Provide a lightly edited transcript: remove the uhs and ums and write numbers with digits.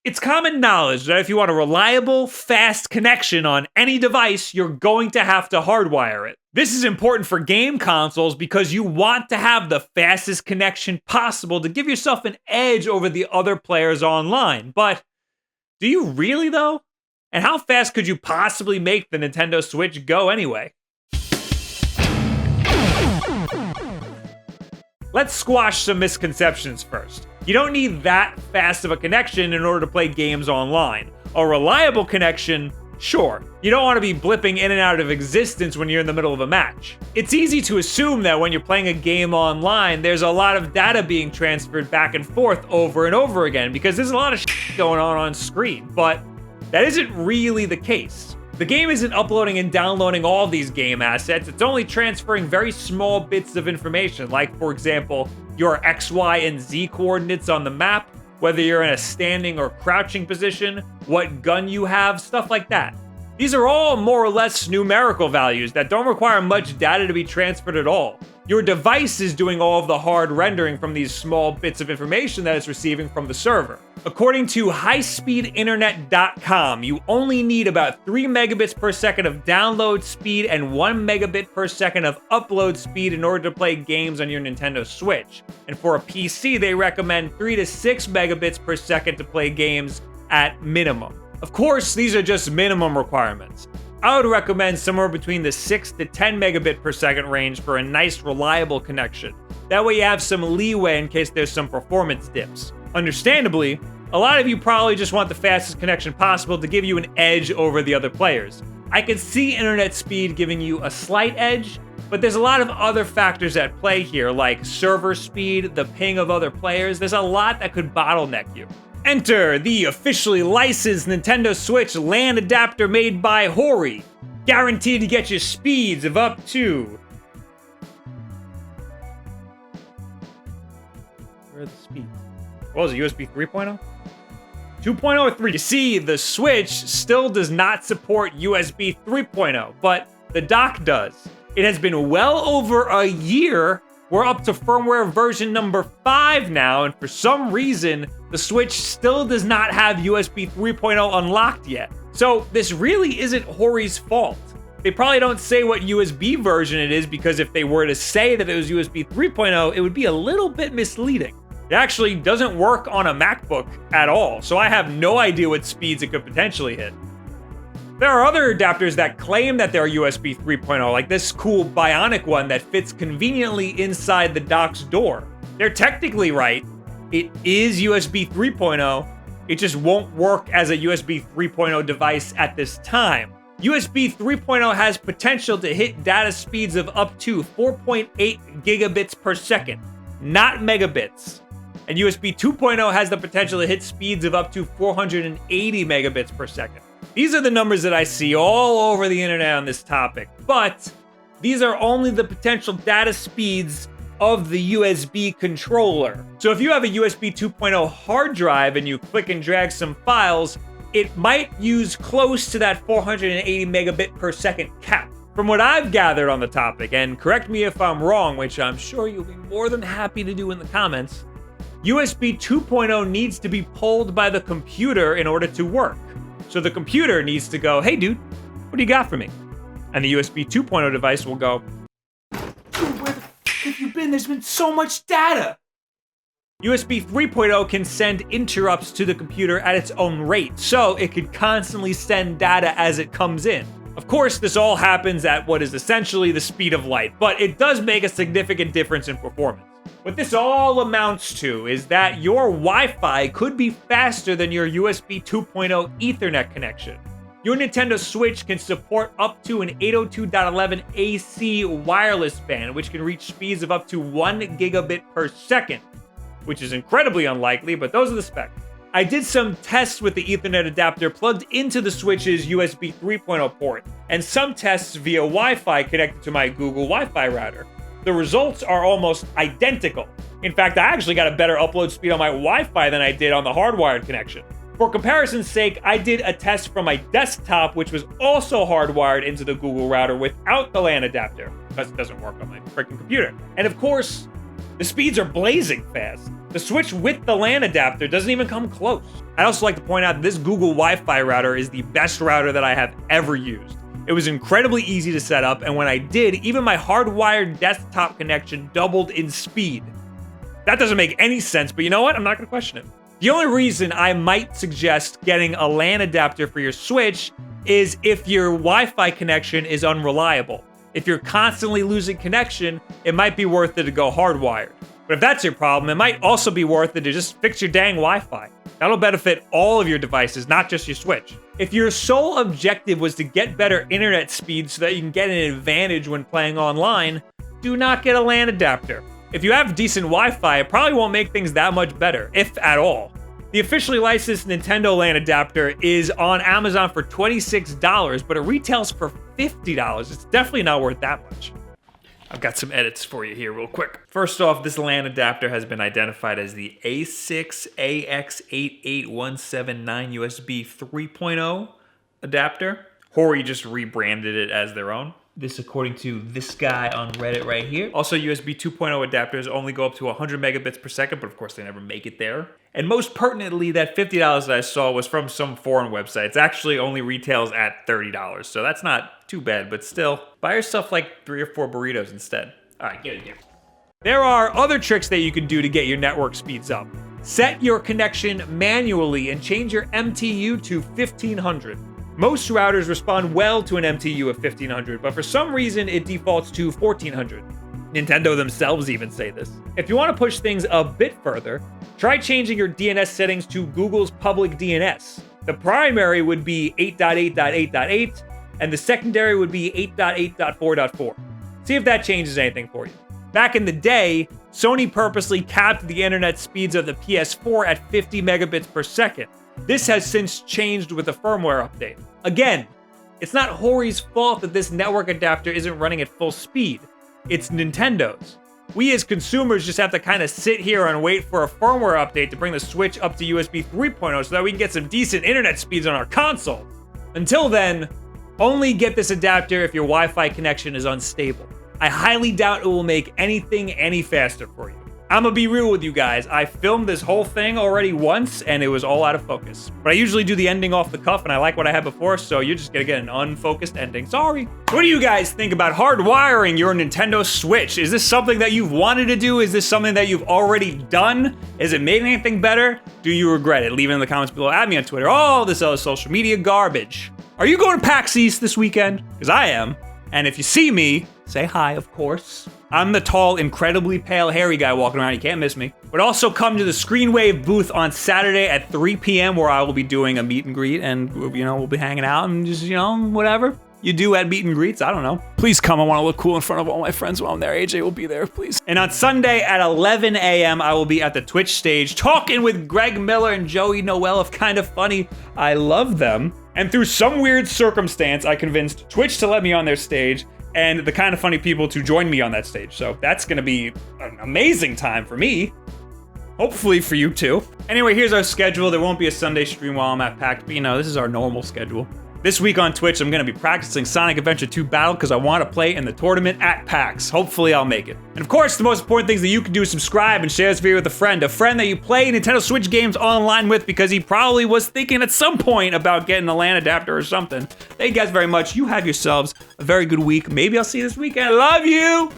It's common knowledge that if you want a reliable, fast connection on any device, you're going to have to hardwire it. This is important for game consoles because you want to have the fastest connection possible to give yourself an edge over the other players online. But do you really, though? And how fast could you possibly make the Nintendo Switch go anyway? Let's squash some misconceptions first. You don't need that fast of a connection in order to play games online. A reliable connection, sure. You don't want to be blipping in and out of existence when you're in the middle of a match. It's easy to assume that when you're playing a game online, there's a lot of data being transferred back and forth over and over again because there's a lot of shit going on screen, but that isn't really the case. The game isn't uploading and downloading all these game assets, it's only transferring very small bits of information, like, for example, your X, Y, and Z coordinates on the map, whether you're in a standing or crouching position, what gun you have, stuff like that. These are all more or less numerical values that don't require much data to be transferred at all. Your device is doing all of the hard rendering from these small bits of information that it's receiving from the server. According to highspeedinternet.com, you only need about 3 megabits per second of download speed and 1 megabit per second of upload speed in order to play games on your Nintendo Switch. And for a PC, they recommend 3 to 6 megabits per second to play games at minimum. Of course, these are just minimum requirements. I would recommend somewhere between the 6 to 10 megabit per second range for a nice, reliable connection. That way you have some leeway in case there's some performance dips. Understandably, a lot of you probably just want the fastest connection possible to give you an edge over the other players. I could see internet speed giving you a slight edge, but there's a lot of other factors at play here, like server speed, the ping of other players. There's a lot that could bottleneck you. Enter the officially licensed Nintendo Switch LAN adapter made by Hori. Guaranteed to get you speeds of up to... Where are the speeds? What was it, USB 3.0? 2.0 or 3? You see, the Switch still does not support USB 3.0, but the dock does. It has been well over a year. We're up to firmware version number 5 now, and for some reason, the Switch still does not have USB 3.0 unlocked yet. So this really isn't Hori's fault. They probably don't say what USB version it is because if they were to say that it was USB 3.0, it would be a little bit misleading. It actually doesn't work on a MacBook at all, so I have no idea what speeds it could potentially hit. There are other adapters that claim that they're USB 3.0, like this cool Bionic one that fits conveniently inside the dock's door. They're technically right. It is USB 3.0. It just won't work as a USB 3.0 device at this time. USB 3.0 has potential to hit data speeds of up to 4.8 gigabits per second, not megabits. And USB 2.0 has the potential to hit speeds of up to 480 megabits per second. These are the numbers that I see all over the internet on this topic, but these are only the potential data speeds of the USB controller. So if you have a USB 2.0 hard drive and you click and drag some files, it might use close to that 480 megabit per second cap. From what I've gathered on the topic, and correct me if I'm wrong, which I'm sure you'll be more than happy to do in the comments, USB 2.0 needs to be pulled by the computer in order to work. So the computer needs to go, hey dude, what do you got for me? And the USB 2.0 device will go, dude, where the f have you been? There's been so much data. USB 3.0 can send interrupts to the computer at its own rate, so it could constantly send data as it comes in. Of course, this all happens at what is essentially the speed of light, but it does make a significant difference in performance. What this all amounts to is that your Wi-Fi could be faster than your USB 2.0 Ethernet connection. Your Nintendo Switch can support up to an 802.11 AC wireless band, which can reach speeds of up to 1 gigabit per second, which is incredibly unlikely, but those are the specs. I did some tests with the Ethernet adapter plugged into the Switch's USB 3.0 port, and some tests via Wi-Fi connected to my Google Wi-Fi router. The results are almost identical. In fact, I actually got a better upload speed on my Wi-Fi than I did on the hardwired connection. For comparison's sake, I did a test from my desktop, which was also hardwired into the Google router without the LAN adapter, because it doesn't work on my freaking computer. And of course, the speeds are blazing fast. The Switch with the LAN adapter doesn't even come close. I'd also like to point out this Google Wi-Fi router is the best router that I have ever used. It was incredibly easy to set up, and when I did, even my hardwired desktop connection doubled in speed. That doesn't make any sense, but you know what? I'm not gonna question it. The only reason I might suggest getting a LAN adapter for your Switch is if your Wi-Fi connection is unreliable. If you're constantly losing connection, it might be worth it to go hardwired. But if that's your problem, it might also be worth it to just fix your dang Wi-Fi. That'll benefit all of your devices, not just your Switch. If your sole objective was to get better internet speed so that you can get an advantage when playing online, do not get a LAN adapter. If you have decent Wi-Fi, it probably won't make things that much better, if at all. The officially licensed Nintendo LAN adapter is on Amazon for $26, but it retails for $50. It's definitely not worth that much. I've got some edits for you here real quick. First off, this LAN adapter has been identified as the A6AX88179 USB 3.0 adapter. Hori just rebranded it as their own. This according to this guy on Reddit right here. Also, USB 2.0 adapters only go up to 100 megabits per second, but of course they never make it there. And most pertinently, that $50 that I saw was from some foreign website. It actually only retails at $30, so that's not too bad, but still, buy yourself like 3 or 4 burritos instead. All right, get in here. There are other tricks that you can do to get your network speeds up. Set your connection manually and change your MTU to 1500. Most routers respond well to an MTU of 1500, but for some reason it defaults to 1400. Nintendo themselves even say this. If you want to push things a bit further, try changing your DNS settings to Google's public DNS. The primary would be 8.8.8.8, and the secondary would be 8.8.4.4. See if that changes anything for you. Back in the day, Sony purposely capped the internet speeds of the PS4 at 50 megabits per second. This has since changed with a firmware update. Again, it's not Hori's fault that this network adapter isn't running at full speed. It's Nintendo's. We as consumers just have to kind of sit here and wait for a firmware update to bring the Switch up to USB 3.0 so that we can get some decent internet speeds on our console. Until then, only get this adapter if your Wi-Fi connection is unstable. I highly doubt it will make anything any faster for you. I'm gonna be real with you guys. I filmed this whole thing already once and it was all out of focus. But I usually do the ending off the cuff and I like what I had before, so you're just gonna get an unfocused ending. Sorry. What do you guys think about hardwiring your Nintendo Switch? Is this something that you've wanted to do? Is this something that you've already done? Is it made anything better? Do you regret it? Leave it in the comments below. Add me on Twitter. All this other social media garbage. Are you going to PAX East this weekend? Because I am. And if you see me, say hi, of course. I'm the tall, incredibly pale, hairy guy walking around. You can't miss me. But also come to the Screenwave booth on Saturday at 3 p.m. where I will be doing a meet and greet and, you know, we'll be hanging out and just, you know, whatever you do at meet and greets. I don't know. Please come. I want to look cool in front of all my friends while I'm there. AJ will be there, please. And on Sunday at 11 a.m., I will be at the Twitch stage talking with Greg Miller and Joey Noel of Kind of Funny. I love them. And through some weird circumstance, I convinced Twitch to let me on their stage and the Kind of Funny people to join me on that stage. So that's gonna be an amazing time for me. Hopefully for you too. Anyway, here's our schedule. There won't be a Sunday stream while I'm at PAX, but you know, this is our normal schedule. This week on Twitch, I'm gonna be practicing Sonic Adventure 2 Battle because I want to play in the tournament at PAX. Hopefully I'll make it. And of course, the most important things that you can do is subscribe and share this video with a friend that you play Nintendo Switch games online with because he probably was thinking at some point about getting a LAN adapter or something. Thank you guys very much. You have yourselves a very good week. Maybe I'll see you this weekend. I love you!